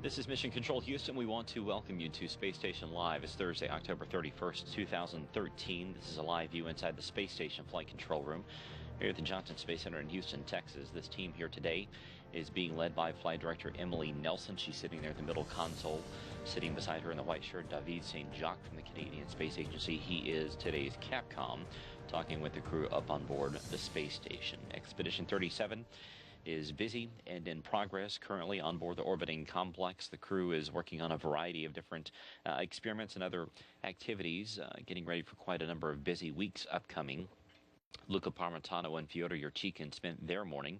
This is Mission Control Houston. We want to welcome you to Space Station Live. It's Thursday, October 31st, 2013. This is a live view inside the Space Station Flight Control Room here at the Johnson Space Center in Houston, Texas. This team here today is being led by Flight Director Emily Nelson. She's sitting there at the middle console. Sitting beside her in the white shirt, David St. Jacques from the Canadian Space Agency. He is today's Capcom, talking with the crew up on board the space station. Expedition 37 is busy and in progress currently on board the orbiting complex. The crew is working on a variety of different experiments and other activities, getting ready for quite a number of busy weeks upcoming. Luca Parmitano and Fyodor Yurchikhin spent their morning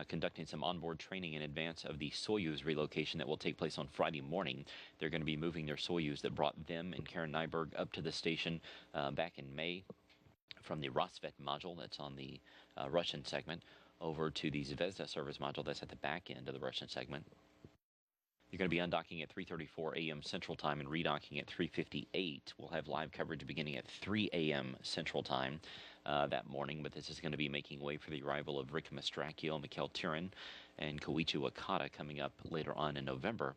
conducting some onboard training in advance of the Soyuz relocation that will take place on Friday morning. They're going to be moving their Soyuz that brought them and Karen Nyberg up to the station back in May from the Rassvet module that's on the Russian segment over to the Zvezda service module that's at the back end of the Russian segment. You're going to be undocking at 3:34 a.m. Central Time and redocking at 3:58. We'll have live coverage beginning at 3 a.m. Central Time that morning, but this is going to be making way for the arrival of Rick Mastracchio, Mikhail Tyurin, and Koichi Wakata coming up later on in November.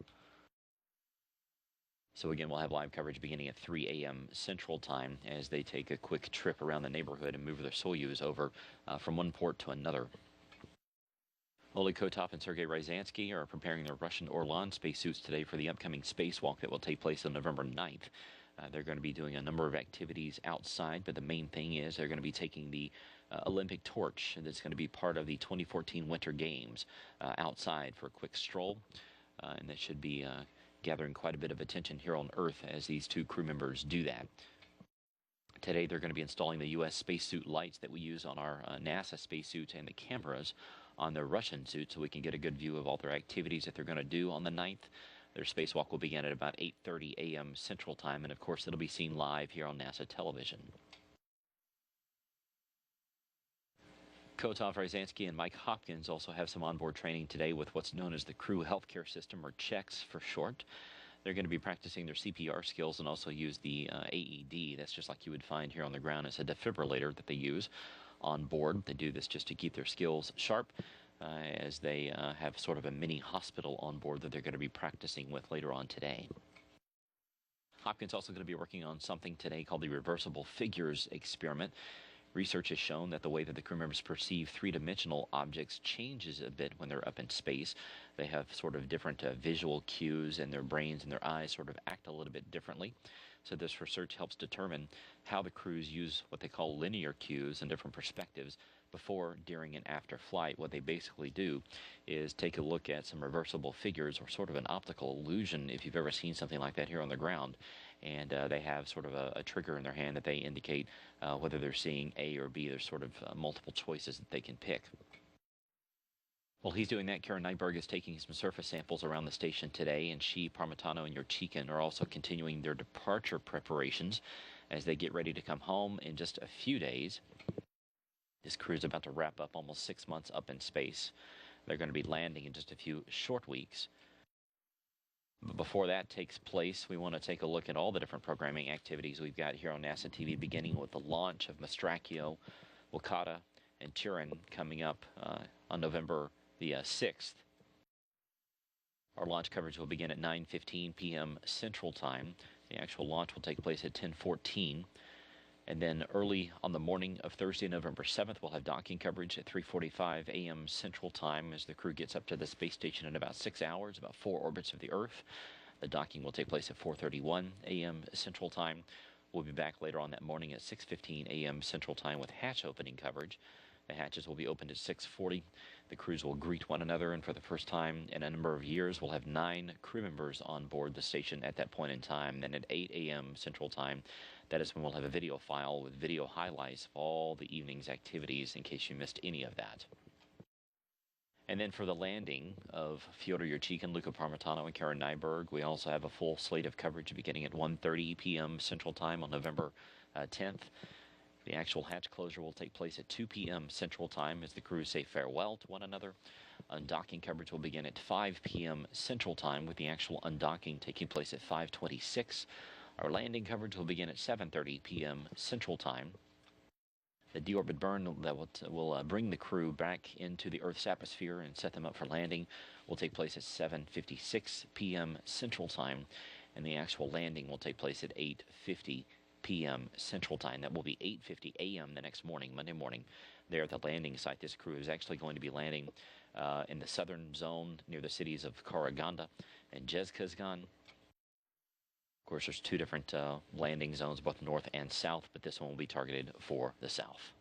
So again, we'll have live coverage beginning at 3 a.m. Central Time as they take a quick trip around the neighborhood and move their Soyuz over from one port to another. Oleg Kotov and Sergei Ryazanskiy are preparing their Russian Orlan spacesuits today for the upcoming spacewalk that will take place on November 9th. They're going to be doing a number of activities outside, but the main thing is they're going to be taking the Olympic torch that's going to be part of the 2014 Winter Games outside for a quick stroll, and that should be gathering quite a bit of attention here on Earth as these two crew members do that. Today they're going to be installing the U.S. spacesuit lights that we use on our NASA spacesuits and the cameras on their Russian suits so we can get a good view of all their activities that they're going to do on the 9th. Their spacewalk will begin at about 8:30 a.m. Central Time, and of course it'll be seen live here on NASA television. Kotov, Ryazanskiy, and Mike Hopkins also have some onboard training today with what's known as the Crew Healthcare System, or CHECS for short. They're going to be practicing their CPR skills and also use the AED. That's just like you would find here on the ground. It's a defibrillator that they use on board. They do this just to keep their skills sharp as they have sort of a mini hospital on board that they're going to be practicing with later on today. Hopkins also going to be working on something today called the reversible figures experiment. Research has shown that the way that the crew members perceive three-dimensional objects changes a bit when they're up in space. They have sort of different visual cues, and their brains and their eyes sort of act a little bit differently. So this research helps determine how the crews use what they call linear cues and different perspectives before, during, and after flight. What they basically do is take a look at some reversible figures, or sort of an optical illusion, if you've ever seen something like that here on the ground. And they have sort of a trigger in their hand that they indicate whether they're seeing A or B. There's sort of multiple choices that they can pick. While he's doing that, Karen Nyberg is taking some surface samples around the station today, and she, Parmitano, and Yurchikhin are also continuing their departure preparations as they get ready to come home in just a few days. This crew is about to wrap up almost 6 months up in space. They're going to be landing in just a few short weeks. But before that takes place, we want to take a look at all the different programming activities we've got here on NASA TV, beginning with the launch of Mastracchio, Wakata, and Tyurin coming up on November the 6th. Our launch coverage will begin at 9:15 p.m. Central Time. The actual launch will take place at 10:14. And then early on the morning of Thursday, November 7th, we'll have docking coverage at 3:45 a.m. Central Time as the crew gets up to the space station in about 6 hours, about 4 orbits of the Earth. The docking will take place at 4:31 a.m. Central Time. We'll be back later on that morning at 6:15 a.m. Central Time with hatch opening coverage. The hatches will be opened at 6:40. The crews will greet one another, and for the first time in a number of years, we'll have 9 crew members on board the station at that point in time. Then at 8 a.m. Central Time, that is when we'll have a video file with video highlights of all the evening's activities in case you missed any of that. And then for the landing of Fyodor Yurchikhin, Luca Parmitano, and Karen Nyberg, we also have a full slate of coverage beginning at 1:30 p.m. Central Time on November 10th. The actual hatch closure will take place at 2 p.m. Central Time as the crews say farewell to one another. Undocking coverage will begin at 5 p.m. Central Time, with the actual undocking taking place at 5:26. Our landing coverage will begin at 7:30 p.m. Central Time. The deorbit burn that will bring the crew back into the Earth's atmosphere and set them up for landing will take place at 7:56 p.m. Central Time, and the actual landing will take place at 8:50 p.m. Central Time. That will be 8:50 a.m. the next morning, Monday morning, there at the landing site. This crew is actually going to be landing in the southern zone near the cities of Karaganda and Zhezkazgan. Of course, there's two different landing zones, both north and south, but this one will be targeted for the south.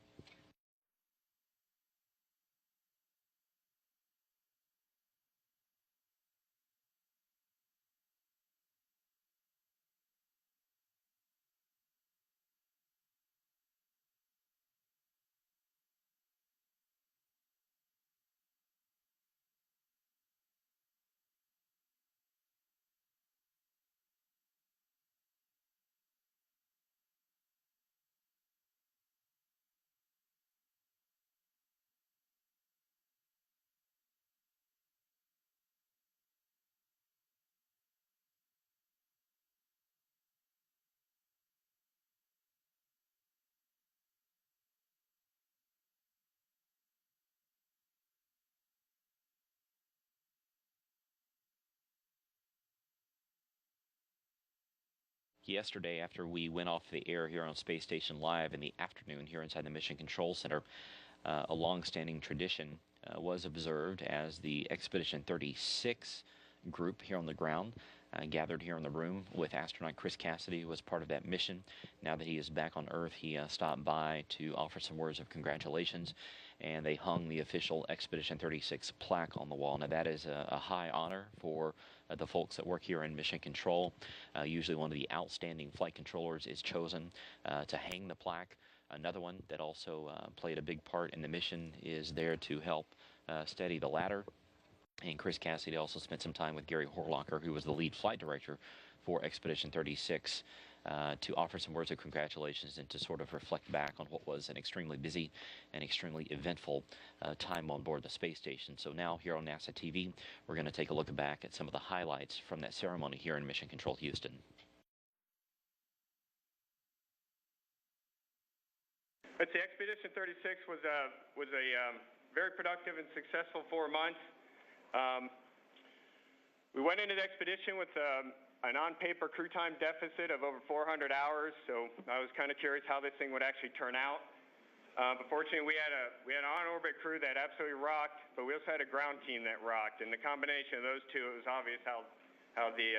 Yesterday, after we went off the air here on Space Station Live in the afternoon here inside the Mission Control Center, a long-standing tradition was observed as the Expedition 36 group here on the ground gathered here in the room with astronaut Chris Cassidy, who was part of that mission. Now that he is back on Earth, he stopped by to offer some words of congratulations, and they hung the official Expedition 36 plaque on the wall. Now that is a high honor for the folks that work here in Mission Control. Usually one of the outstanding flight controllers is chosen to hang the plaque. Another one that also played a big part in the mission is there to help steady the ladder. And Chris Cassidy also spent some time with Gary Horlocker, who was the lead flight director for Expedition 36, to offer some words of congratulations and to sort of reflect back on what was an extremely busy and extremely eventful time on board the space station. So now here on NASA TV, we're going to take a look back at some of the highlights from that ceremony here in Mission Control Houston. Let's see, Expedition 36 was a very productive and successful 4 months. We went into the expedition with an on-paper crew time deficit of over 400 hours, so I was kind of curious how this thing would actually turn out. But fortunately, we had an on-orbit crew that absolutely rocked, but we also had a ground team that rocked, and the combination of those two, it was obvious how the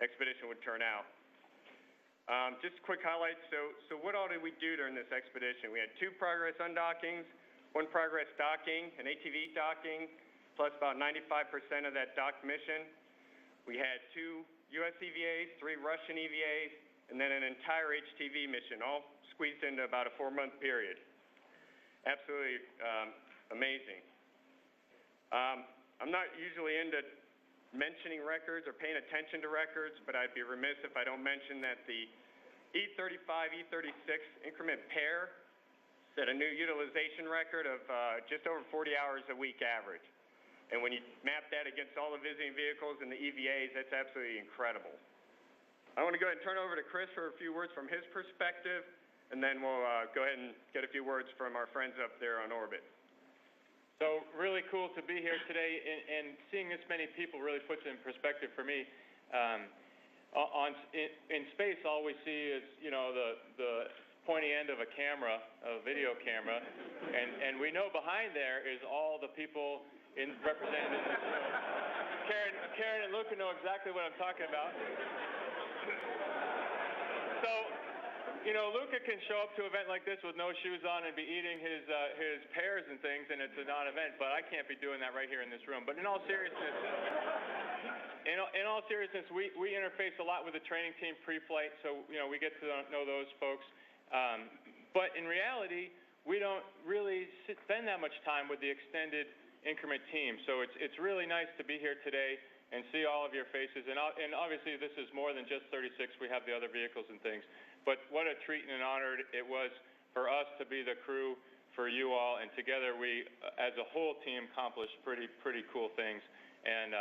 expedition would turn out. Just quick highlights. So what all did we do during this expedition? We had 2 progress undockings, 1 progress docking, an ATV docking, plus about 95% of that docked mission. We had 2 U.S. EVAs, 3 Russian EVAs, and then an entire HTV mission, all squeezed into about a 4-month period. Absolutely amazing. I'm not usually into mentioning records or paying attention to records, but I'd be remiss if I don't mention that the E35, E36 increment pair set a new utilization record of just over 40 hours a week average. And when you map that against all the visiting vehicles and the EVAs, that's absolutely incredible. I want to go ahead and turn over to Chris for a few words from his perspective, and then we'll go ahead and get a few words from our friends up there on orbit. So really cool to be here today, and seeing this many people really puts it in perspective for me. In space, all we see is, you know, the pointy end of a camera, a video camera, and we know behind there is all the people represented in this room. Karen and Luca know exactly what I'm talking about. So, you know, Luca can show up to an event like this with no shoes on and be eating his pears and things, and it's a non-event, but I can't be doing that right here in this room. But in all seriousness, we interface a lot with the training team pre-flight, so, you know, we get to know those folks. But in reality, we don't really spend that much time with the extended increment team. So it's really nice to be here today and see all of your faces. And obviously, this is more than just 36. We have the other vehicles and things. But what a treat and an honor it was for us to be the crew for you all. And together we, as a whole team, accomplished pretty cool things. And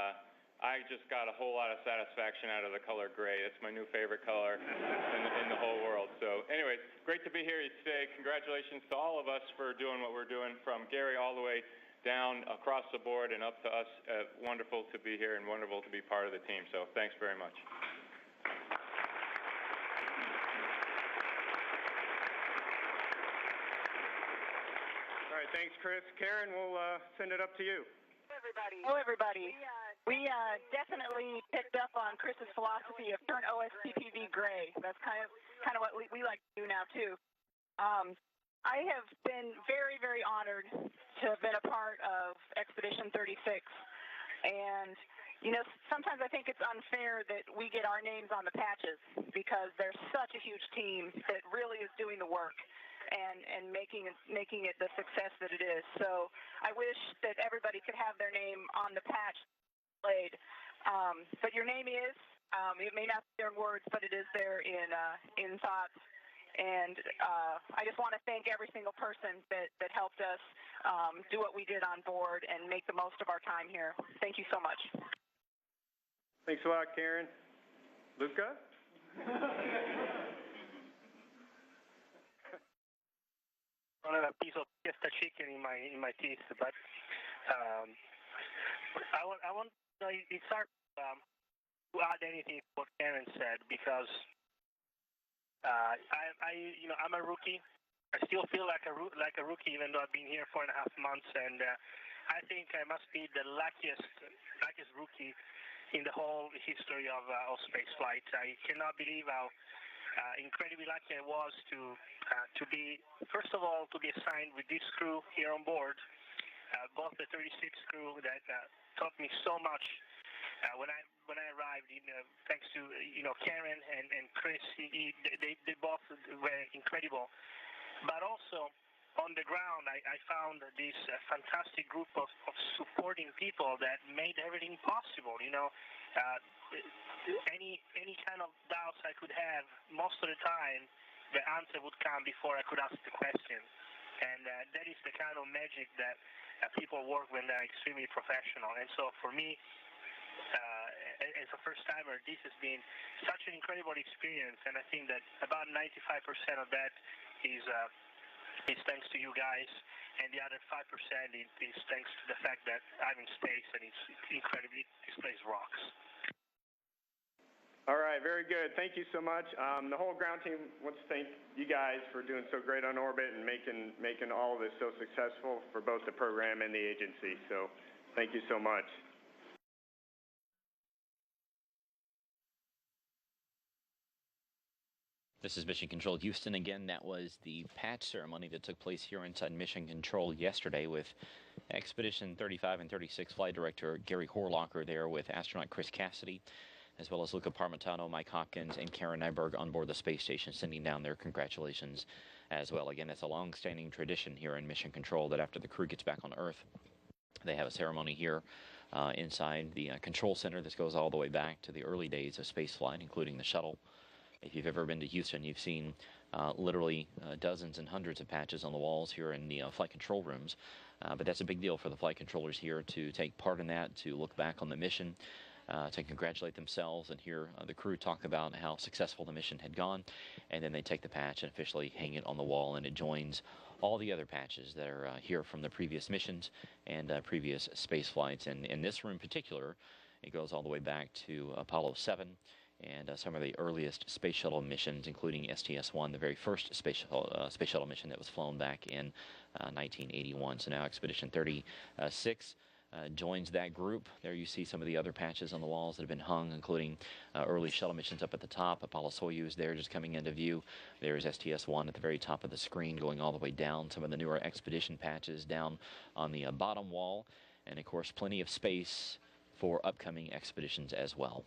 I just got a whole lot of satisfaction out of the color gray. It's my new favorite color in the whole world. So anyways, great to be here today. Congratulations to all of us for doing what we're doing, from Gary all the way down across the board and up to us. Wonderful to be here and wonderful to be part of the team. So thanks very much. All right, thanks, Chris. Karen, we'll send it up to you. Hello, everybody. We definitely picked up on Chris's philosophy of turn OSPPV gray. That's kind of what we like to do now too. I have been very, very honored to have been a part of Expedition 36, and you know, sometimes I think it's unfair that we get our names on the patches because there's such a huge team that really is doing the work and making it the success that it is. So I wish that everybody could have their name on the patch played. But your name is, it may not be there in words, but it is there in thoughts. And I just want to thank every single person that helped us do what we did on board and make the most of our time here. Thank you so much. Thanks a lot, Karen. Luca? I don't have a piece of fiesta chicken in my teeth, but I want it's hard to add anything to what Karen said because I'm a rookie. I still feel like a rookie even though I've been here 4.5 months, and I think I must be the luckiest rookie in the whole history of space flight. I cannot believe how incredibly lucky I was to be, first of all, to be assigned with this crew here on board, both the 36 crew that taught me so much when I arrived. Thanks to Karen and Chris, they both were incredible. But also on the ground, I found this fantastic group of supporting people that made everything possible. Any kind of doubts I could have, most of the time, the answer would come before I could ask the question. And that is the kind of magic that people work when they're extremely professional. And so for me, as a first-timer, this has been such an incredible experience. And I think that about 95% of that is thanks to you guys. And the other 5% is thanks to the fact that I'm in space and it's incredibly, this place rocks. All right, very good. Thank you so much. The whole ground team wants to thank you guys for doing so great on orbit and making all of this so successful for both the program and the agency. So thank you so much. This is Mission Control Houston. Again, that was the patch ceremony that took place here inside Mission Control yesterday with Expedition 35 and 36 Flight Director Gary Horlocker there with astronaut Chris Cassidy, as well as Luca Parmitano, Mike Hopkins, and Karen Nyberg on board the space station, sending down their congratulations as well. Again, it's a long-standing tradition here in Mission Control that after the crew gets back on Earth, they have a ceremony here inside the control center. This goes all the way back to the early days of spaceflight, including the shuttle. If you've ever been to Houston, you've seen literally dozens and hundreds of patches on the walls here in the flight control rooms. But that's a big deal for the flight controllers here to take part in that, to look back on the mission, to congratulate themselves and hear the crew talk about how successful the mission had gone. And then they take the patch and officially hang it on the wall, and it joins all the other patches that are here from the previous missions and previous space flights. And in this room in particular, it goes all the way back to Apollo 7. And some of the earliest space shuttle missions, including STS-1, the very first space shuttle mission that was flown back in 1981. So now Expedition 36 joins that group. There you see some of the other patches on the walls that have been hung, including early shuttle missions up at the top. Apollo-Soyuz there just coming into view. There's STS-1 at the very top of the screen going all the way down. Some of the newer Expedition patches down on the bottom wall. And, of course, plenty of space for upcoming expeditions as well.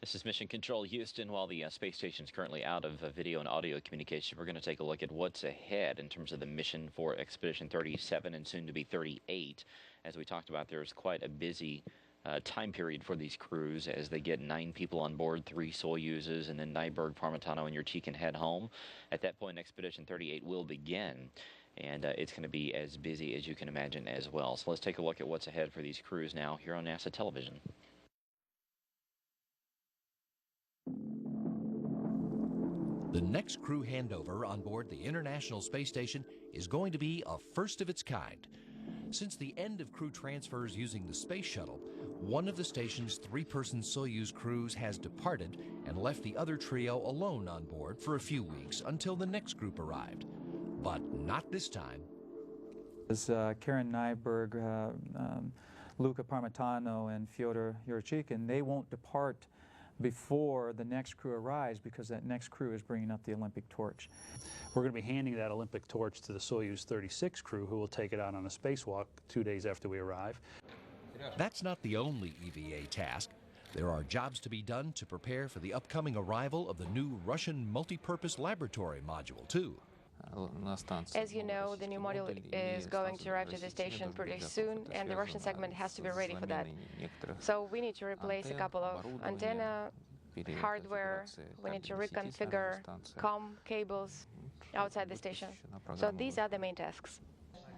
This is Mission Control Houston. While the space station is currently out of video and audio communication, we're going to take a look at what's ahead in terms of the mission for Expedition 37 and soon to be 38. As we talked about, there's quite a busy time period for these crews as they get 9 people on board, 3 Soyuzes, and then Nyberg, Parmitano, and Yurchik can head home. At that point, Expedition 38 will begin, and it's going to be as busy as you can imagine as well. So let's take a look at what's ahead for these crews now here on NASA television. The next crew handover on board the International Space Station is going to be a first of its kind. Since the end of crew transfers using the space shuttle, one of the station's 3-person Soyuz crews has departed and left the other trio alone on board for a few weeks until the next group arrived. But not this time. As Karen Nyberg, Luca Parmitano, and Fyodor Yurchik, they won't depart before the next crew arrives because that next crew is bringing up the Olympic torch. We're going to be handing that Olympic torch to the Soyuz 36 crew, who will take it out on a spacewalk 2 days after we arrive. That's not the only EVA task. There are jobs to be done to prepare for the upcoming arrival of the new Russian multi-purpose laboratory module, too. As you know, the new module is going to arrive to the station pretty soon, and the Russian segment has to be ready for that. So we need to replace a couple of antenna hardware, we need to reconfigure COM cables outside the station. So these are the main tasks.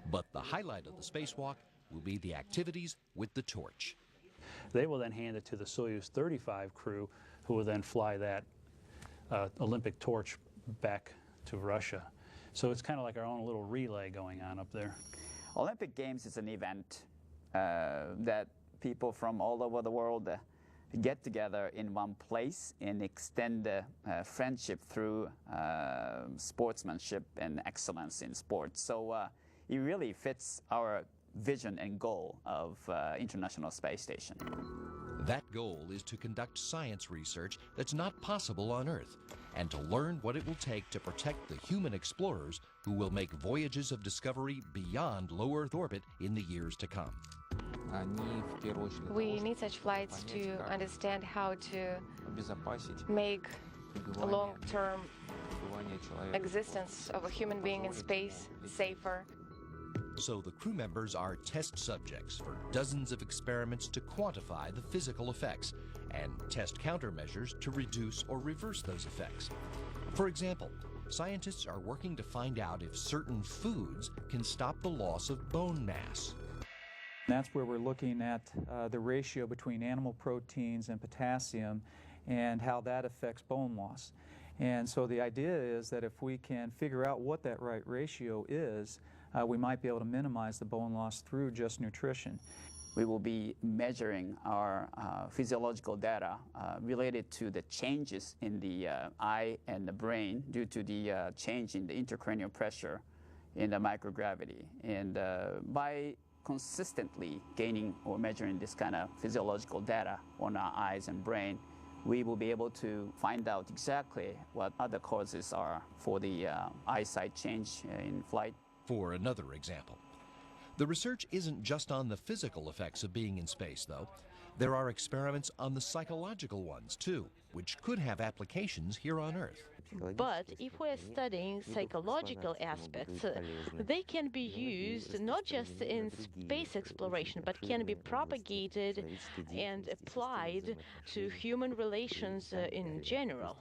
But the highlight of the spacewalk will be the activities with the torch. They will then hand it to the Soyuz 35 crew, who will then fly that Olympic torch back to Russia. So it's kind of like our own little relay going on up there. Olympic Games is an event that people from all over the world get together in one place and extend friendship through sportsmanship and excellence in sports. So it really fits our vision and goal of International Space Station. That goal is to conduct science research that's not possible on Earth, and to learn what it will take to protect the human explorers who will make voyages of discovery beyond low Earth orbit in the years to come. We need such flights to understand how to make a long-term existence of a human being in space safer. So the crew members are test subjects for dozens of experiments to quantify the physical effects and test countermeasures to reduce or reverse those effects. For example, scientists are working to find out if certain foods can stop the loss of bone mass. That's where we're looking at the ratio between animal proteins and potassium and how that affects bone loss. And so the idea is that if we can figure out what that right ratio is, we might be able to minimize the bone loss through just nutrition. We will be measuring our physiological data related to the changes in the eye and the brain due to the change in the intracranial pressure in the microgravity. And by consistently gaining or measuring this kind of physiological data on our eyes and brain, we will be able to find out exactly what other causes are for the eyesight change in flight. For another example, the research isn't just on the physical effects of being in space, though. There are experiments on the psychological ones, too, which could have applications here on Earth. But if we're studying psychological aspects, they can be used not just in space exploration, but can be propagated and applied to human relations in general,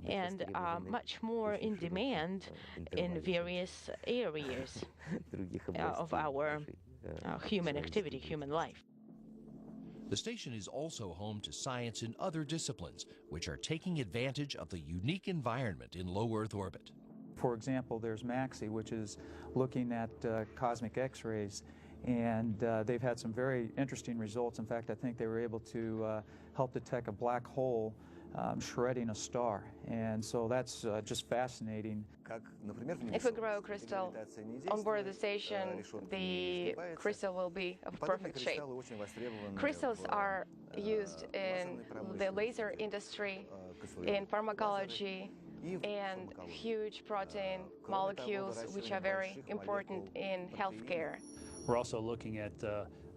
and are much more in demand in various areas of our human activity, human life. The station is also home to science in other disciplines, which are taking advantage of the unique environment in low Earth orbit. For example, there's MAXI, which is looking at cosmic X-rays, and they've had some very interesting results. In fact, I think they were able to help detect a black hole shredding a star, and so that's just fascinating. If we grow a crystal on board the station, the crystal will be of perfect shape. Crystals are used in the laser industry, in pharmacology, and huge protein molecules, which are very important in healthcare. We're also looking at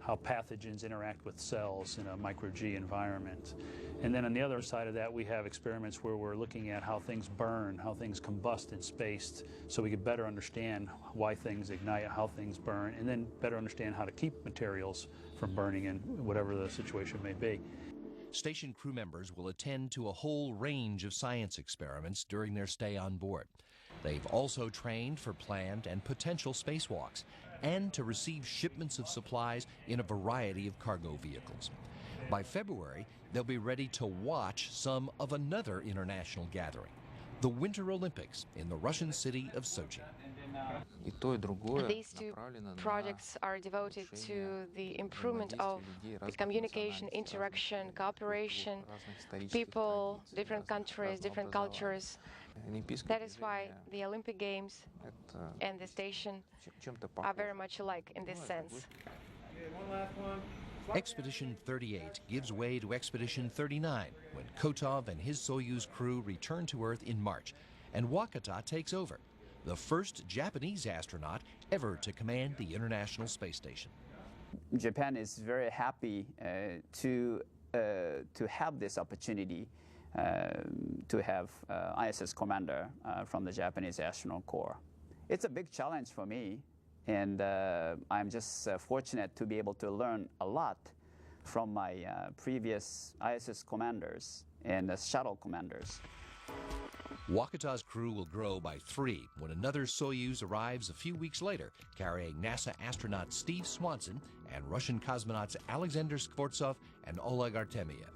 how pathogens interact with cells in a micro-G environment. And then on the other side of that, we have experiments where we're looking at how things burn, how things combust in space, so we can better understand why things ignite, how things burn, and then better understand how to keep materials from burning in whatever the situation may be. Station crew members will attend to a whole range of science experiments during their stay on board. They've also trained for planned and potential spacewalks and to receive shipments of supplies in a variety of cargo vehicles. By February, they'll be ready to watch some of another international gathering, the Winter Olympics in the Russian city of Sochi. These two projects are devoted to the improvement of the communication, interaction, cooperation, people, different countries, different cultures. That is why the Olympic Games and the station are very much alike in this sense. Expedition 38 gives way to Expedition 39 when Kotov and his Soyuz crew return to Earth in March, and Wakata takes over, the first Japanese astronaut ever to command the International Space Station. Japan is very happy to have this opportunity to have ISS commander from the Japanese Astronaut Corps. It's a big challenge for me, and I'm just fortunate to be able to learn a lot from my previous ISS commanders and shuttle commanders. Wakata's crew will grow by 3 when another Soyuz arrives a few weeks later, carrying NASA astronaut Steve Swanson and Russian cosmonauts Alexander Skvortsov and Oleg Artemyev.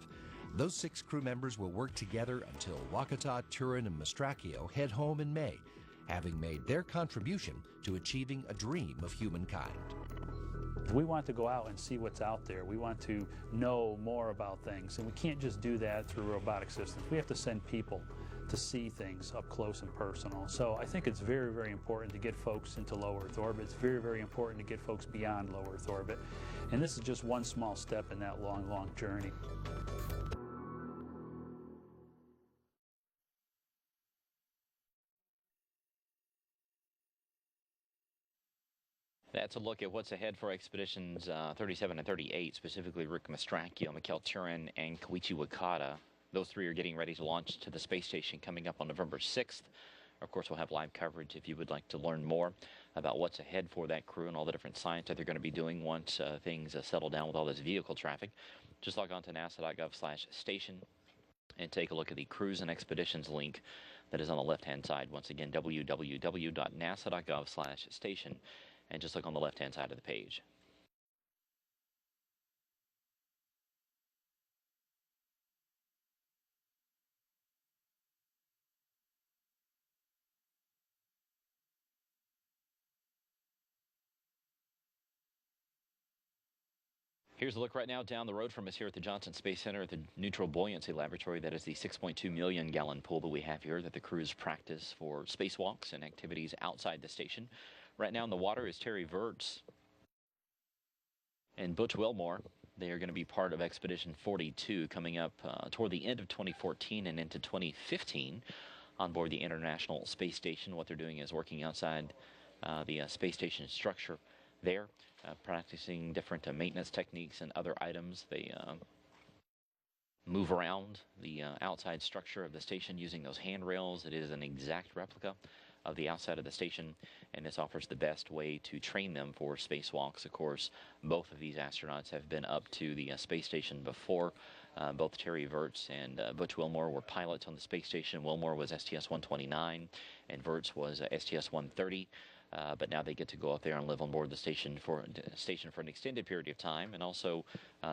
Those 6 crew members will work together until Wakata, Turin, and Mastracchio head home in May, having made their contribution to achieving a dream of humankind. We want to go out and see what's out there. We want to know more about things, and we can't just do that through robotic systems. We have to send people to see things up close and personal. So I think it's very, very important to get folks into low Earth orbit. It's very, very important to get folks beyond low Earth orbit. And this is just one small step in that long, long journey. That's a look at what's ahead for Expeditions 37 and 38, specifically Rick Mastracchio, Mikhail Turin, and Koichi Wakata. Those 3 are getting ready to launch to the space station coming up on November 6th. Of course, we'll have live coverage if you would like to learn more about what's ahead for that crew and all the different science that they're going to be doing once things settle down with all this vehicle traffic. Just log on to nasa.gov/station and take a look at the Cruise and Expeditions link that is on the left-hand side. Once again, www.nasa.gov/station, and just look on the left-hand side of the page. Here's a look right now down the road from us here at the Johnson Space Center at the Neutral Buoyancy Laboratory. That is the 6.2 million gallon pool that we have here that the crews practice for spacewalks and activities outside the station. Right now in the water is Terry Virts and Butch Wilmore. They are going to be part of Expedition 42 coming up toward the end of 2014 and into 2015 on board the International Space Station. What they're doing is working outside the space station structure there, practicing different maintenance techniques and other items. They move around the outside structure of the station using those handrails. It is an exact replica of the outside of the station, and this offers the best way to train them for spacewalks. Of course, both of these astronauts have been up to the space station before. Both Terry Virts and Butch Wilmore were pilots on the space station. Wilmore was STS-129 and Virts was STS-130. But now they get to go up there and live on board the station for an extended period of time, and also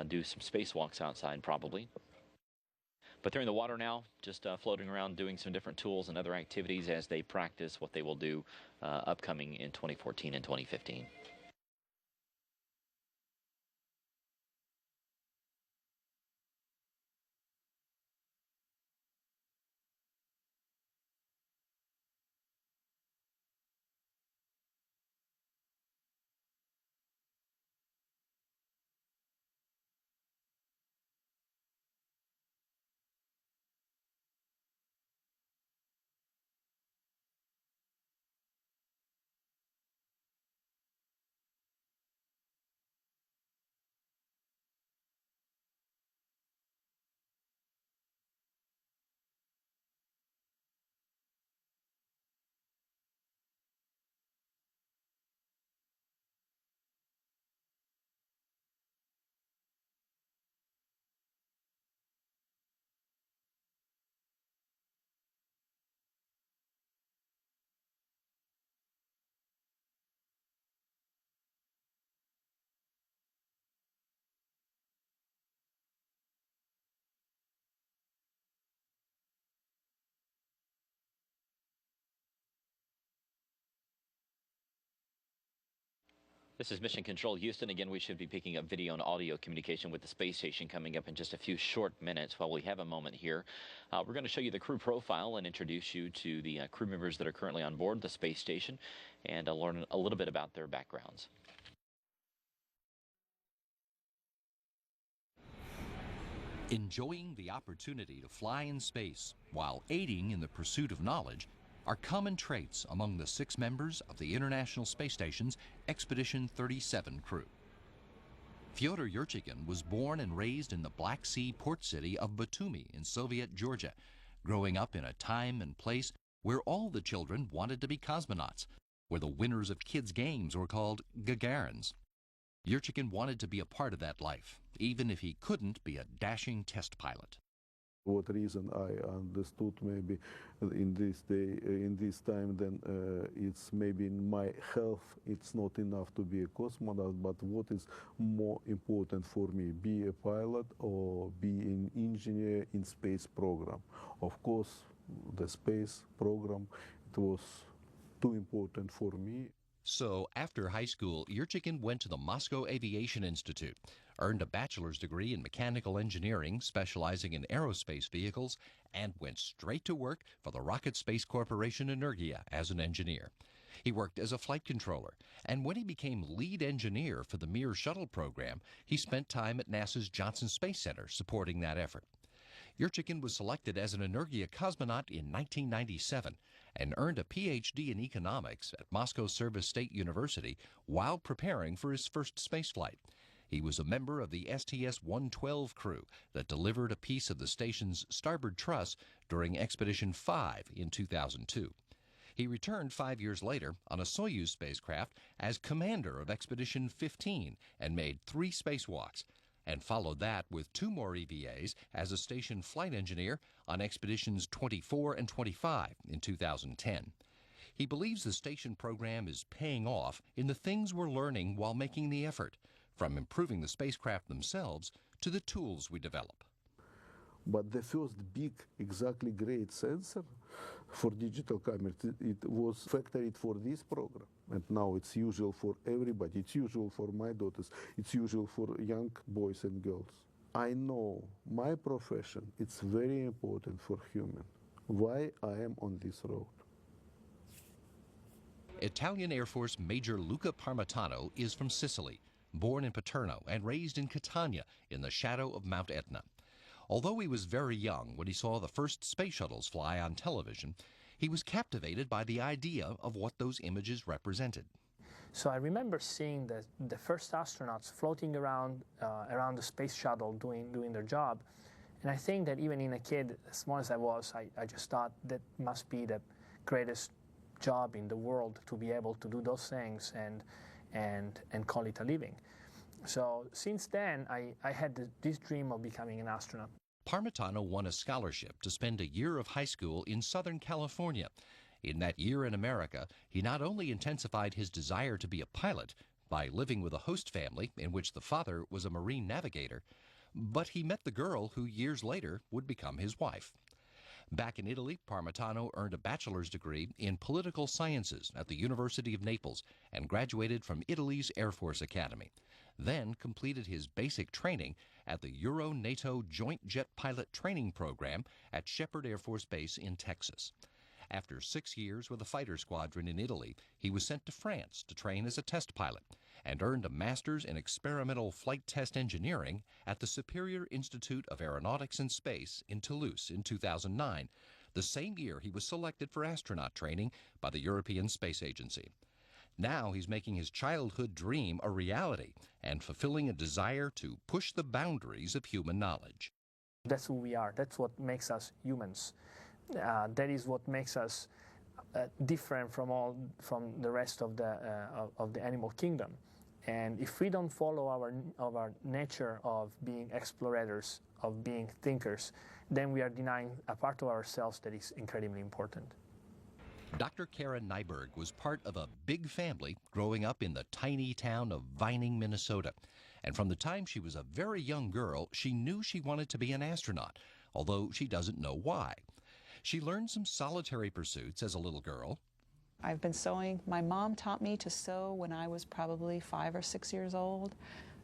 do some spacewalks outside probably. But they're in the water now, just floating around, doing some different tools and other activities as they practice what they will do upcoming in 2014 and 2015. This is Mission Control Houston. Again, we should be picking up video and audio communication with the space station coming up in just a few short minutes. While we have a moment here, we're going to show you the crew profile and introduce you to the crew members that are currently on board the space station and learn a little bit about their backgrounds. Enjoying the opportunity to fly in space while aiding in the pursuit of knowledge are common traits among the 6 members of the International Space Station's Expedition 37 crew. Fyodor Yurchikhin was born and raised in the Black Sea port city of Batumi in Soviet Georgia, growing up in a time and place where all the children wanted to be cosmonauts, where the winners of kids' games were called Gagarins. Yurchikhin wanted to be a part of that life, even if he couldn't be a dashing test pilot. What reason I understood maybe in this time, then it's maybe in my health, it's not enough to be a cosmonaut, but what is more important for me, be a pilot or be an engineer in space program. Of course, the space program, it was too important for me. So after high school, Yurchikhin went to the Moscow Aviation Institute, earned a bachelor's degree in mechanical engineering, specializing in aerospace vehicles, and went straight to work for the Rocket Space Corporation Energia as an engineer. He worked as a flight controller, and when he became lead engineer for the Mir shuttle program, he spent time at NASA's Johnson Space Center supporting that effort. Yurchikhin was selected as an Energia cosmonaut in 1997 and earned a PhD in economics at Moscow Service State University while preparing for his first spaceflight. He was a member of the STS-112 crew that delivered a piece of the station's starboard truss during Expedition 5 in 2002. He returned 5 years later on a Soyuz spacecraft as commander of Expedition 15 and made 3 spacewalks, and followed that with 2 more EVAs as a station flight engineer on Expeditions 24 and 25 in 2010. He believes the station program is paying off in the things we're learning while making the effort, from improving the spacecraft themselves to the tools we develop. But the first big, exactly great sensor for digital camera, it was factored for this program. And now it's usual for everybody. It's usual for my daughters. It's usual for young boys and girls. I know my profession, it's very important for human. Why I am on this road. Italian Air Force Major Luca Parmitano is from Sicily, born in Paterno and raised in Catania in the shadow of Mount Etna. Although he was very young when he saw the first space shuttles fly on television, he was captivated by the idea of what those images represented. So I remember seeing the first astronauts floating around the space shuttle doing their job. And I think that even in a kid, as small as I was, I just thought that must be the greatest job in the world to be able to do those things and call it a living. So since then, I had this dream of becoming an astronaut. Parmitano won a scholarship to spend a year of high school in Southern California. In that year in America, he not only intensified his desire to be a pilot by living with a host family in which the father was a marine navigator, but he met the girl who years later would become his wife. Back in Italy, Parmitano earned a bachelor's degree in political sciences at the University of Naples and graduated from Italy's Air Force Academy, then completed his basic training at the Euro-NATO Joint Jet Pilot Training Program at Shepherd Air Force Base in Texas. After 6 years with a fighter squadron in Italy, he was sent to France to train as a test pilot and earned a master's in experimental flight test engineering at the Superior Institute of Aeronautics and Space in Toulouse in 2009, the same year he was selected for astronaut training by the European Space Agency. Now he's making his childhood dream a reality and fulfilling a desire to push the boundaries of human knowledge. That's who we are. That's what makes us humans. That is what makes us different from the rest of the animal kingdom. And if we don't follow our nature of being explorators, of being thinkers, then we are denying a part of ourselves that is incredibly important. Dr. Karen Nyberg was part of a big family growing up in the tiny town of Vining, Minnesota. And from the time she was a very young girl, she knew she wanted to be an astronaut, although she doesn't know why. She learned some solitary pursuits as a little girl. I've been sewing. My mom taught me to sew when I was probably 5 or 6 years old.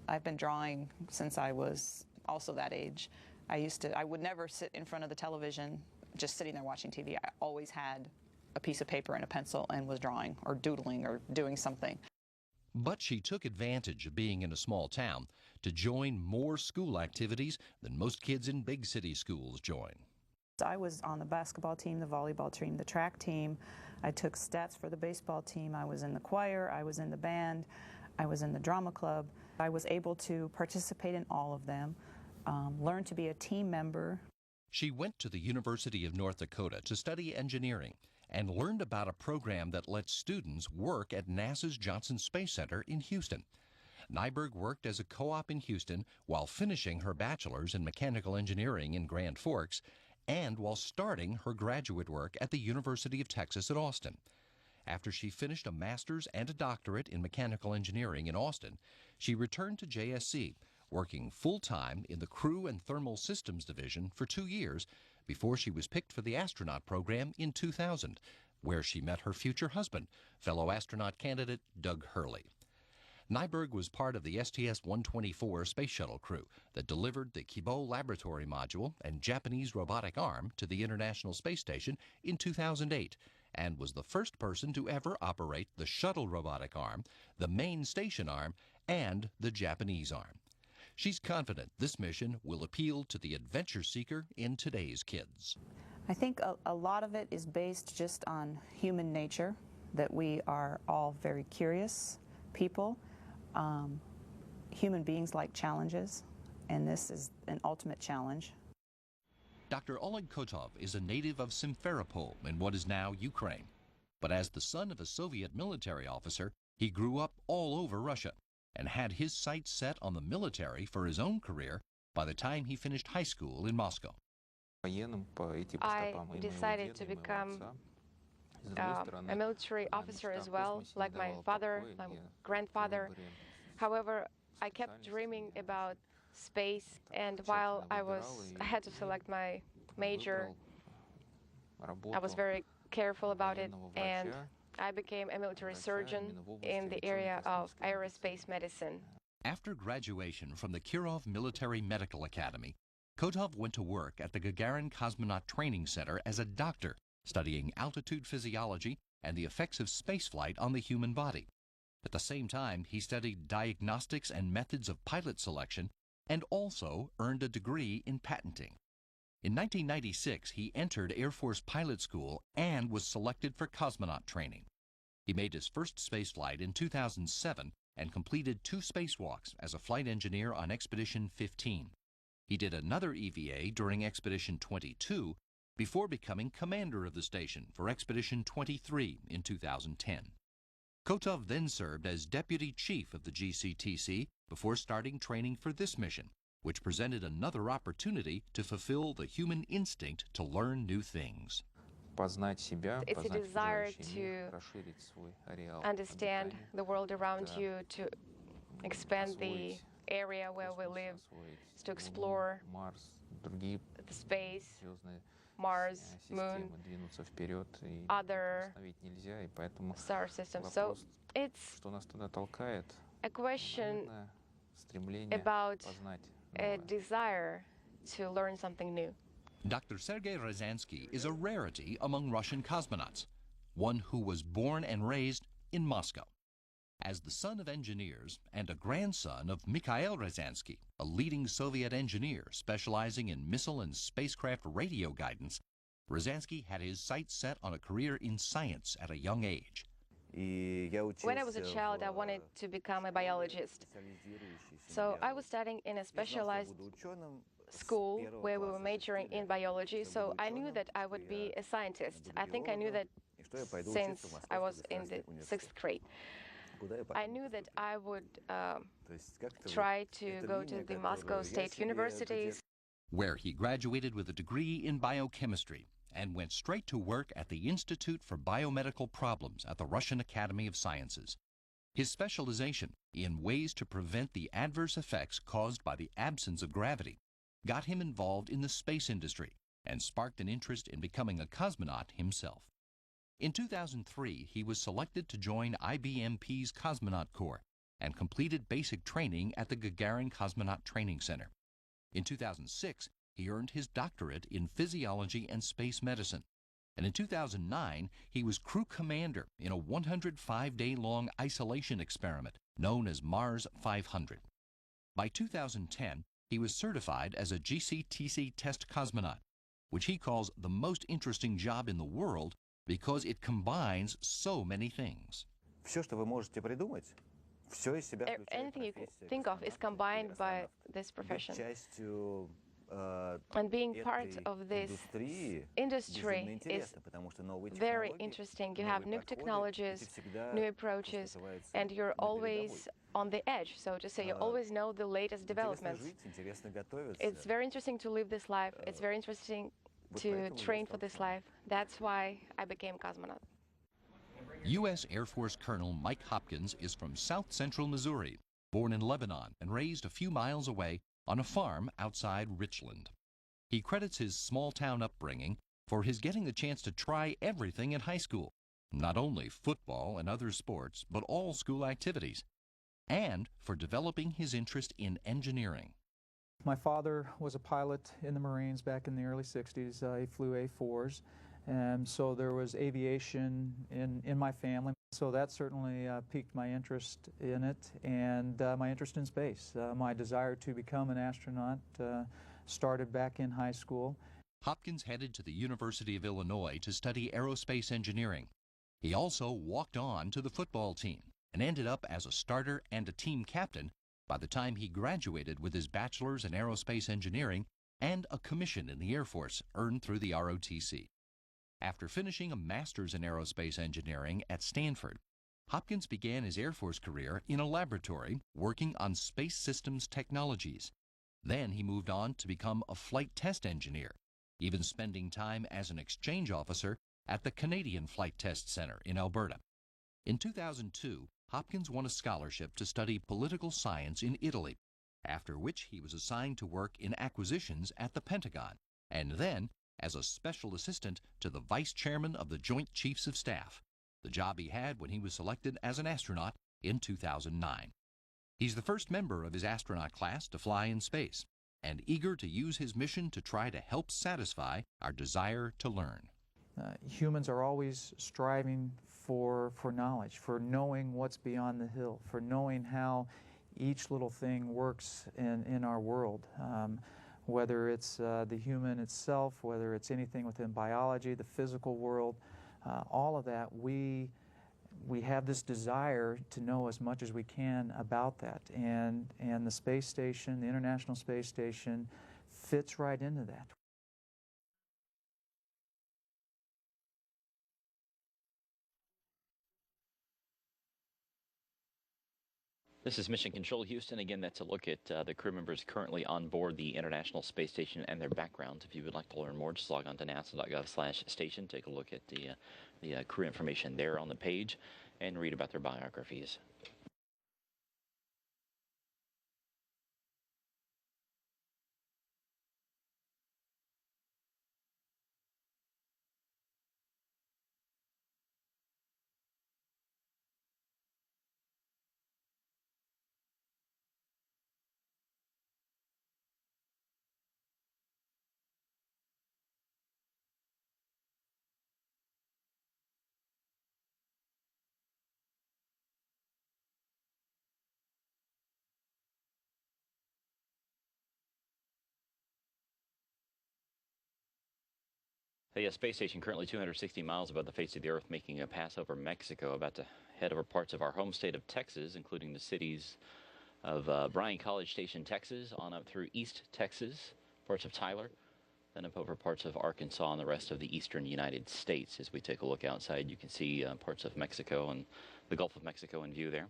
I've been drawing since I was also that age. I would never sit in front of the television just sitting there watching TV. I always had a piece of paper and a pencil and was drawing or doodling or doing something. But she took advantage of being in a small town to join more school activities than most kids in big city schools join. I was on the basketball team, the volleyball team, the track team. I took stats for the baseball team. I was in the choir. I was in the band. I was in the drama club. I was able to participate in all of them, learn to be a team member. She went to the University of North Dakota to study engineering and learned about a program that lets students work at NASA's Johnson Space Center in Houston. Nyberg worked as a co-op in Houston while finishing her bachelor's in mechanical engineering in Grand Forks and while starting her graduate work at the University of Texas at Austin. After she finished a master's and a doctorate in mechanical engineering in Austin, she returned to JSC, working full-time in the Crew and Thermal Systems Division for 2 years before she was picked for the astronaut program in 2000, where she met her future husband, fellow astronaut candidate Doug Hurley. Nyberg was part of the STS-124 space shuttle crew that delivered the Kibo laboratory module and Japanese robotic arm to the International Space Station in 2008 and was the first person to ever operate the shuttle robotic arm, the main station arm, and the Japanese arm. She's confident this mission will appeal to the adventure seeker in today's kids. I think a lot of it is based just on human nature, that we are all very curious people. Human beings like challenges, and this is an ultimate challenge. Dr. Oleg Kotov is a native of Simferopol in what is now Ukraine. But as the son of a Soviet military officer, he grew up all over Russia and had his sights set on the military for his own career by the time he finished high school in Moscow. I decided to become a military officer as well, like my father, my grandfather. However, I kept dreaming about space, and while I had to select my major, I was very careful about it, and I became a military surgeon in the area of aerospace medicine. After graduation from the Kirov Military Medical Academy, Kotov went to work at the Gagarin Cosmonaut Training Center as a doctor, studying altitude physiology and the effects of spaceflight on the human body. At the same time, he studied diagnostics and methods of pilot selection and also earned a degree in patenting. In 1996, he entered Air Force Pilot School and was selected for cosmonaut training. He made his first spaceflight in 2007 and completed 2 spacewalks as a flight engineer on Expedition 15. He did another EVA during Expedition 22 before becoming commander of the station for Expedition 23 in 2010. Kotov then served as deputy chief of the GCTC before starting training for this mission, which presented another opportunity to fulfill the human instinct to learn new things. It's a desire to understand the world around you, to expand the area where we live, to explore the space, Mars, Moon, other star systems. So it's a question about a desire to learn something new. Dr. Sergei Ryazanskiy is a rarity among Russian cosmonauts, one who was born and raised in Moscow. As the son of engineers and a grandson of Mikhail Ryazanskiy, a leading Soviet engineer specializing in missile and spacecraft radio guidance, Ryazanskiy had his sights set on a career in science at a young age. When I was a child, I wanted to become a biologist. So I was studying in a specialized school where we were majoring in biology, so I knew that I would be a scientist. I think I knew that since I was in the 6th grade. I knew that I would try to go to the Moscow State Universities, where he graduated with a degree in biochemistry and went straight to work at the Institute for Biomedical Problems at the Russian Academy of Sciences. His specialization in ways to prevent the adverse effects caused by the absence of gravity got him involved in the space industry and sparked an interest in becoming a cosmonaut himself. In 2003, he was selected to join IBMP's Cosmonaut Corps and completed basic training at the Gagarin Cosmonaut Training Center. In 2006, he earned his doctorate in physiology and space medicine. And in 2009, he was crew commander in a 105-day-long isolation experiment known as Mars 500. By 2010, he was certified as a GCTC test cosmonaut, which he calls the most interesting job in the world because it combines so many things. Anything you can think of is combined by this profession. And being part of this industry is very interesting. You have new technologies, new approaches, and you're always on the edge, so to say. You always know the latest developments. It's very interesting to live this life. It's very interesting to train for this life. That's why I became cosmonaut. U.S. Air Force Colonel Mike Hopkins is from South Central Missouri, born in Lebanon and raised a few miles away on a farm outside Richland. He credits his small-town upbringing for his getting the chance to try everything in high school, not only football and other sports, but all school activities, and for developing his interest in engineering. My father was a pilot in the Marines back in the early 60s. He flew A4s, and so there was aviation in my family. So that certainly piqued my interest in it, and my interest in space. My desire to become an astronaut started back in high school. Hopkins headed to the University of Illinois to study aerospace engineering. He also walked on to the football team and ended up as a starter and a team captain by the time he graduated with his bachelor's in aerospace engineering and a commission in the Air Force earned through the ROTC. After finishing a master's in aerospace engineering at Stanford, Hopkins began his Air Force career in a laboratory working on space systems technologies. Then he moved on to become a flight test engineer, even spending time as an exchange officer at the Canadian Flight Test Center in Alberta. In 2002, Hopkins won a scholarship to study political science in Italy, after which he was assigned to work in acquisitions at the Pentagon, and then as a special assistant to the Vice Chairman of the Joint Chiefs of Staff, the job he had when he was selected as an astronaut in 2009. He's the first member of his astronaut class to fly in space, and eager to use his mission to try to help satisfy our desire to learn. Humans are always striving for knowledge, for knowing what's beyond the hill, for knowing how each little thing works in our world. Whether it's the human itself, whether it's anything within biology, the physical world, all of that, we have this desire to know as much as we can about that. And the space station, the International Space Station, fits right into that. This is Mission Control Houston. Again, that's a look at the crew members currently on board the International Space Station and their backgrounds. If you would like to learn more, just log on to nasa.gov/station. Take a look at the crew information there on the page and read about their biographies. The space station currently 260 miles above the face of the Earth, making a pass over Mexico, about to head over parts of our home state of Texas, including the cities of Bryan College Station, Texas, on up through East Texas, parts of Tyler, then up over parts of Arkansas and the rest of the eastern United States. As we take a look outside, you can see parts of Mexico and the Gulf of Mexico in view there.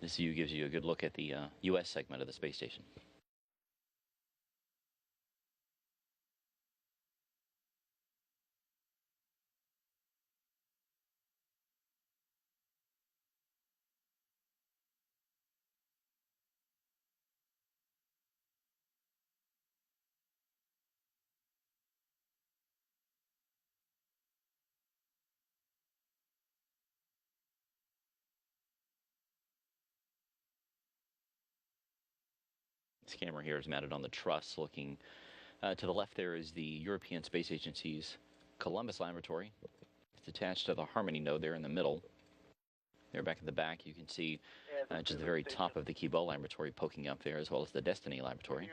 This view gives you a good look at the U.S. segment of the space station. This camera here is mounted on the truss. Looking to the left there is the European Space Agency's Columbus laboratory. It's attached to the Harmony node there in the middle. There back at the back you can see just the very top of the Kibo laboratory poking up there, as well as the Destiny laboratory.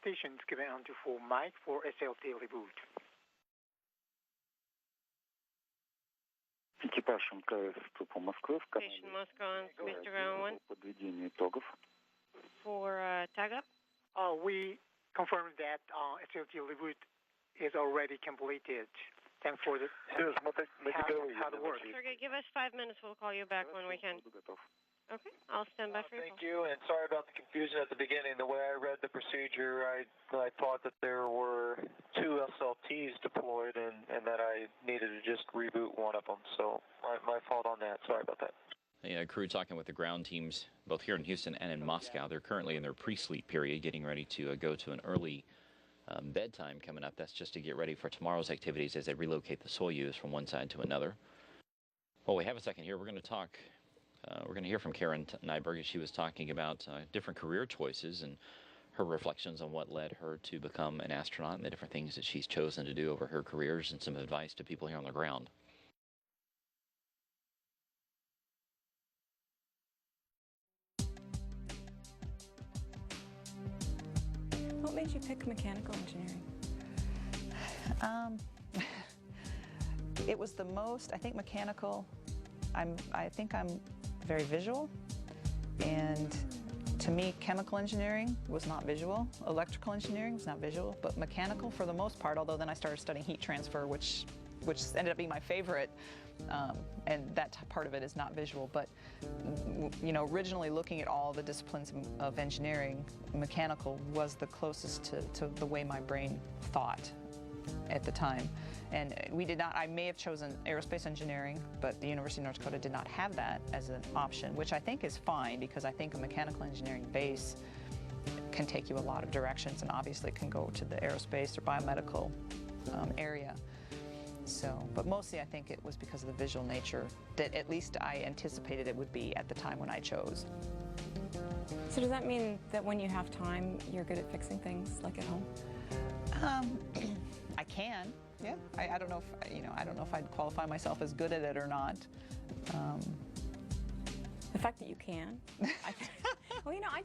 Stations given onto full mic for SLT reboot. Экипаж МКС по Москве. Station Moscow on Mr. Ground 1. Подведение итогов. For tag up. We confirmed that SLT reboot is already completed. Thanks for the how to work. Sergey, give us 5 minutes. We'll call you back when we can. Okay, I'll stand by for you. Thank you, and sorry about the confusion at the beginning. The way I read the procedure, I thought that there were 2 SLTs deployed and that I needed to just reboot one of them. So my fault on that. Sorry about that. The crew talking with the ground teams both here in Houston and in Moscow. They're currently in their pre-sleep period, getting ready to go to an early bedtime coming up. That's just to get ready for tomorrow's activities as they relocate the Soyuz from one side to another. Well, we have a second here. We're going to talk. We're going to hear from Karen Nyberg as she was talking about different career choices and her reflections on what led her to become an astronaut and the different things that she's chosen to do over her careers, and some advice to people here on the ground. What made you pick mechanical engineering? It was the most, I think mechanical, I think I'm very visual, and to me chemical engineering was not visual, electrical engineering was not visual, but mechanical for the most part, although then I started studying heat transfer, which ended up being my favorite, and that part of it is not visual, but you know, originally looking at all the disciplines of engineering, mechanical was the closest to the way my brain thought at the time. And we did not, I may have chosen aerospace engineering, but the University of North Dakota did not have that as an option, which I think is fine, because I think a mechanical engineering base can take you a lot of directions, and obviously can go to the aerospace or biomedical area. So, but mostly I think it was because of the visual nature that at least I anticipated it would be at the time when I chose. So does that mean that when you have time, you're good at fixing things, like at home? I can, yeah. I don't know if, you know, I don't know if I'd qualify myself as good at it or not. The fact that you can. Well, you know, I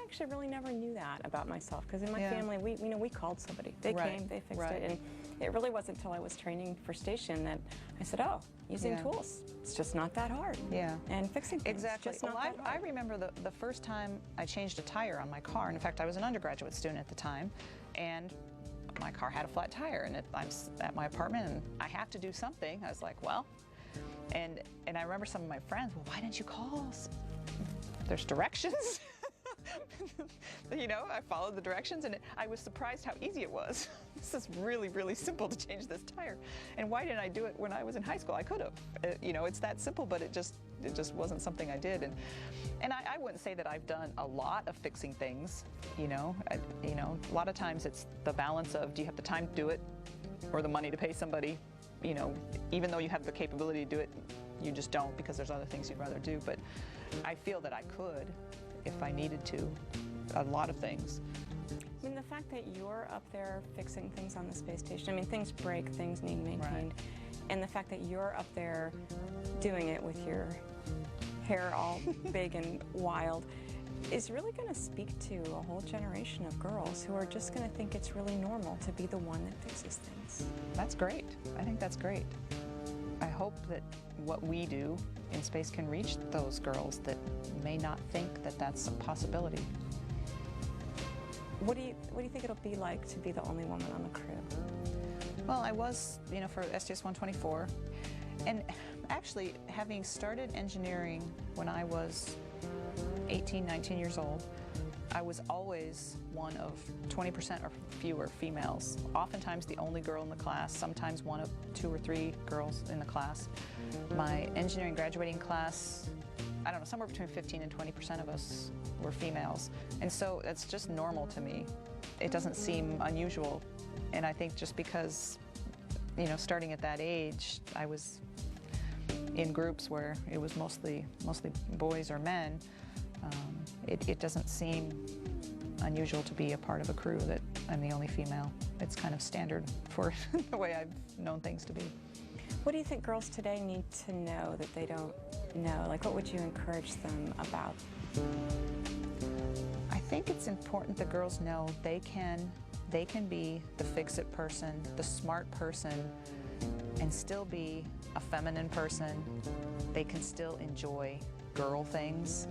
actually really never knew that about myself, because in my family, we called somebody. They came, they fixed it, and it really wasn't until I was training for station that I said, oh, using tools, it's just not that hard. Yeah. And fixing things, exactly. just not that hard. I remember the first time I changed a tire on my car, and in fact, I was an undergraduate student at the time, and my car had a flat tire, and I'm at my apartment, and I have to do something. I was like, well, and I remember some of my friends, well, why didn't you call us? There's directions. You know, I followed the directions, and I was surprised how easy it was. This is really, really simple to change this tire. And why didn't I do it when I was in high school? I could have. You know, it's that simple, but it just wasn't something I did. And I wouldn't say that I've done a lot of fixing things. You know, a lot of times it's the balance of, do you have the time to do it, or the money to pay somebody? You know, even though you have the capability to do it, you just don't, because there's other things you'd rather do. But I feel that I could, if I needed to, a lot of things. I mean, the fact that you're up there fixing things on the space station, I mean, things break, things need maintained, and the fact that you're up there doing it with your hair all big and wild is really going to speak to a whole generation of girls who are just going to think it's really normal to be the one that fixes things. That's great. I think that's great. I hope that what we do in space can reach those girls that may not think that that's a possibility. What do you think it'll be like to be the only woman on the crew? Well, I was, for STS-124, and actually having started engineering when I was 18, 19 years old, I was always one of 20% or fewer females. Oftentimes the only girl in the class, sometimes one of 2 or 3 girls in the class. My engineering graduating class, I don't know, somewhere between 15 and 20% of us were females. And so that's just normal to me. It doesn't seem unusual. And I think just because, starting at that age, I was in groups where it was mostly boys or men, it doesn't seem unusual to be a part of a crew that I'm the only female. It's kind of standard for the way I've known things to be. What do you think girls today need to know that they don't know? Like, what would you encourage them about? I think it's important that girls know they can be the fix-it person, the smart person, and still be a feminine person. They can still enjoy girl things.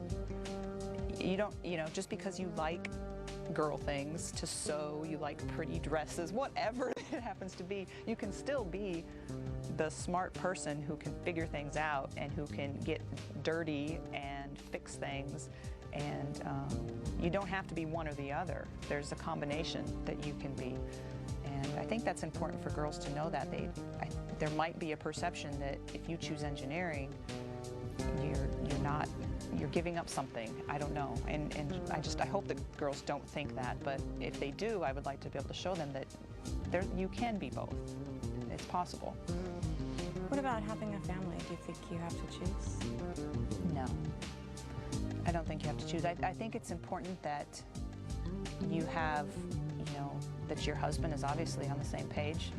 You don't, just because you like girl things, to sew, you like pretty dresses, whatever it happens to be, you can still be the smart person who can figure things out and who can get dirty and fix things. And you don't have to be one or the other. There's a combination that you can be. And I think that's important for girls to know that. There might be a perception that if you choose engineering, you're giving up something. I don't know. And I hope that girls don't think that. But if they do, I would like to be able to show them that you can be both. It's possible. What about having a family? Do you think you have to choose? No. I don't think you have to choose. I think it's important that you have, that your husband is obviously on the same page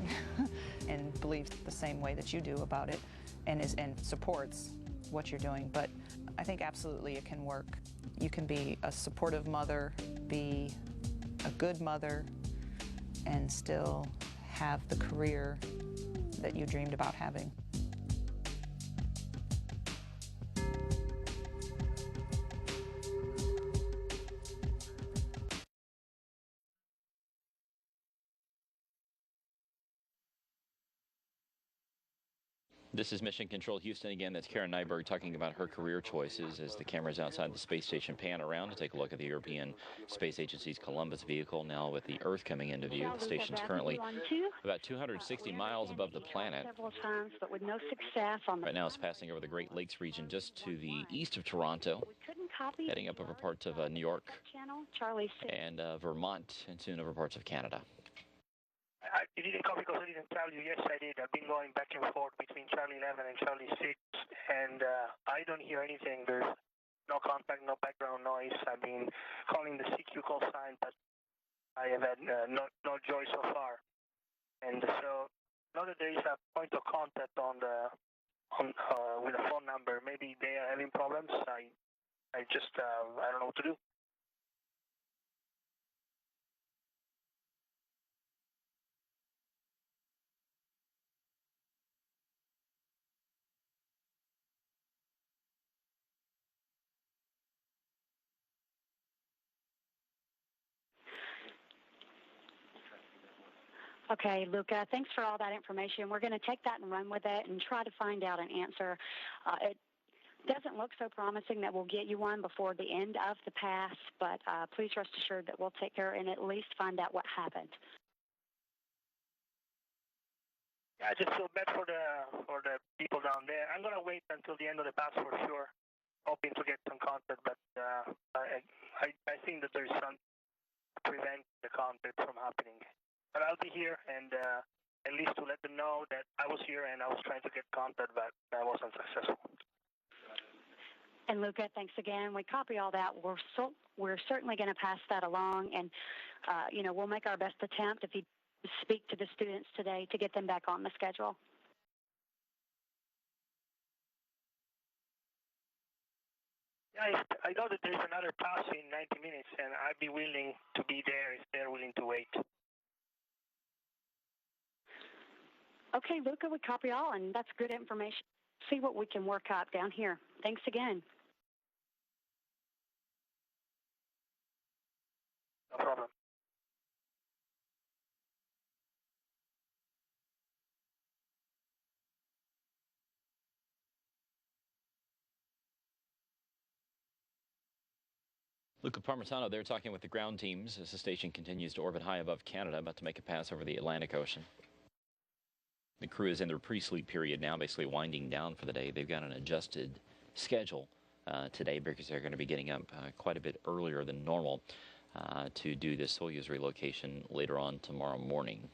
and believes the same way that you do about it and supports what you're doing. But I think absolutely it can work. You can be a supportive mother, be a good mother, and still have the career that you dreamed about having. This is Mission Control Houston again. That's Karen Nyberg talking about her career choices as the cameras outside the space station pan around to take a look at the European Space Agency's Columbus vehicle, now with the Earth coming into view. The station's currently about 260 miles above the planet. Right now it's passing over the Great Lakes region just to the east of Toronto, heading up over parts of New York and Vermont, and soon over parts of Canada. You didn't copy because I didn't tell you. Yes, I did. I've been going back and forth between Charlie 11 and Charlie 6, and I don't hear anything. There's no contact, no background noise. I've been calling the CQ call sign, but I have had no joy so far. And so now that there is a point of contact with a phone number, maybe they are having problems. I don't know what to do. Okay, Luca, thanks for all that information. We're going to take that and run with it and try to find out an answer. It doesn't look so promising that we'll get you one before the end of the pass, but please rest assured that we'll take care and at least find out what happened. I just feel bad for the people down there. I'm going to wait until the end of the pass for sure, hoping to get some contact, but I think that there's some prevent the contact from happening. But I'll be here, and at least to let them know that I was here and I was trying to get contact, but I wasn't successful. And Luca, thanks again. We copy all that. We're certainly going to pass that along, and we'll make our best attempt if you speak to the students today to get them back on the schedule. Yeah, I know that there's another pass in 90 minutes, and I'd be willing to be there if they're willing to wait. Okay, Luca, we copy all, and that's good information. See what we can work out down here. Thanks again. No problem. Luca Parmitano there talking with the ground teams as the station continues to orbit high above Canada, about to make a pass over the Atlantic Ocean. The crew is in their pre-sleep period now, basically winding down for the day. They've got an adjusted schedule today because they're going to be getting up quite a bit earlier than normal to do the Soyuz relocation later on tomorrow morning.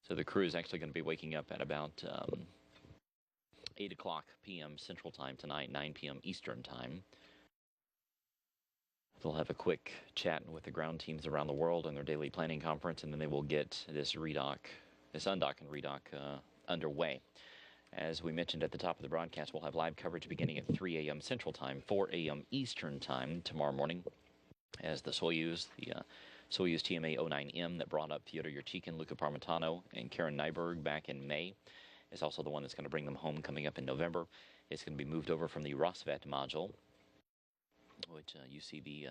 So the crew is actually going to be waking up at about 8 o'clock p.m. Central Time tonight, 9 p.m. Eastern Time. They'll have a quick chat with the ground teams around the world in their daily planning conference, and then they will get this undock and redock underway. As we mentioned at the top of the broadcast, we'll have live coverage beginning at 3 a.m. Central Time, 4 a.m. Eastern Time tomorrow morning, as the Soyuz TMA-09M that brought up Fyodor Yurchikhin, Luca Parmitano, and Karen Nyberg back in May is also the one that's going to bring them home coming up in November. It's going to be moved over from the Rassvet module, which you see the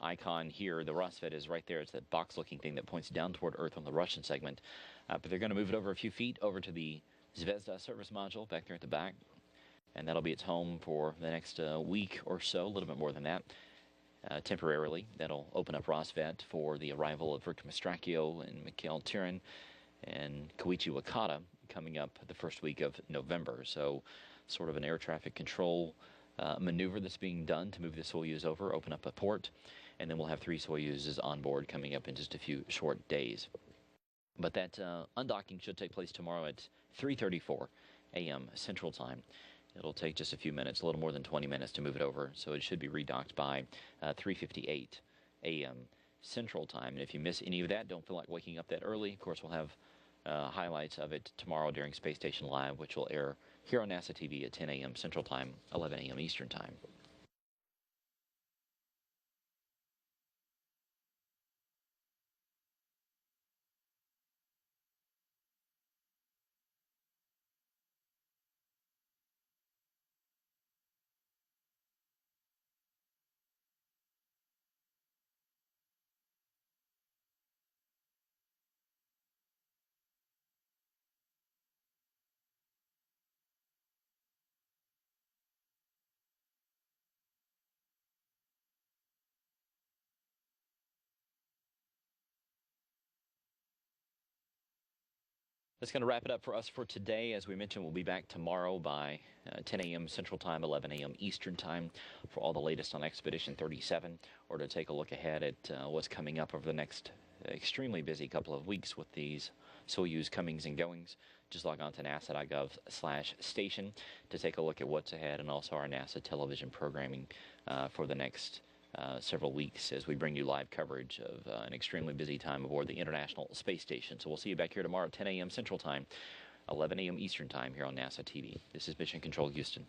icon here. The Rassvet is right there. It's that box-looking thing that points down toward Earth on the Russian segment. But they're going to move it over a few feet over to the Zvezda service module back there at the back. And that'll be its home for the next week or so, a little bit more than that. Temporarily, that'll open up Rassvet for the arrival of Viktor Mastracchio and Mikhail Tyurin and Koichi Wakata coming up the first week of November. So sort of an air traffic control maneuver that's being done to move the Soyuz over, open up a port, and then we'll have 3 Soyuzes on board coming up in just a few short days. But that undocking should take place tomorrow at 3:34 a.m. Central Time. It'll take just a few minutes, a little more than 20 minutes to move it over, so it should be redocked by 3:58 a.m. Central Time. And if you miss any of that, don't feel like waking up that early. Of course, we'll have highlights of it tomorrow during Space Station Live, which will air here on NASA TV at 10 a.m. Central Time, 11 a.m. Eastern Time. That's going to wrap it up for us for today. As we mentioned, we'll be back tomorrow by 10 a.m. Central Time, 11 a.m. Eastern Time for all the latest on Expedition 37, or to take a look ahead at what's coming up over the next extremely busy couple of weeks with these Soyuz comings and goings. Just log on to nasa.gov/station to take a look at what's ahead, and also our NASA television programming for the next several weeks as we bring you live coverage of an extremely busy time aboard the International Space Station. So we'll see you back here tomorrow at 10 a.m. Central Time, 11 a.m. Eastern Time here on NASA TV. This is Mission Control Houston.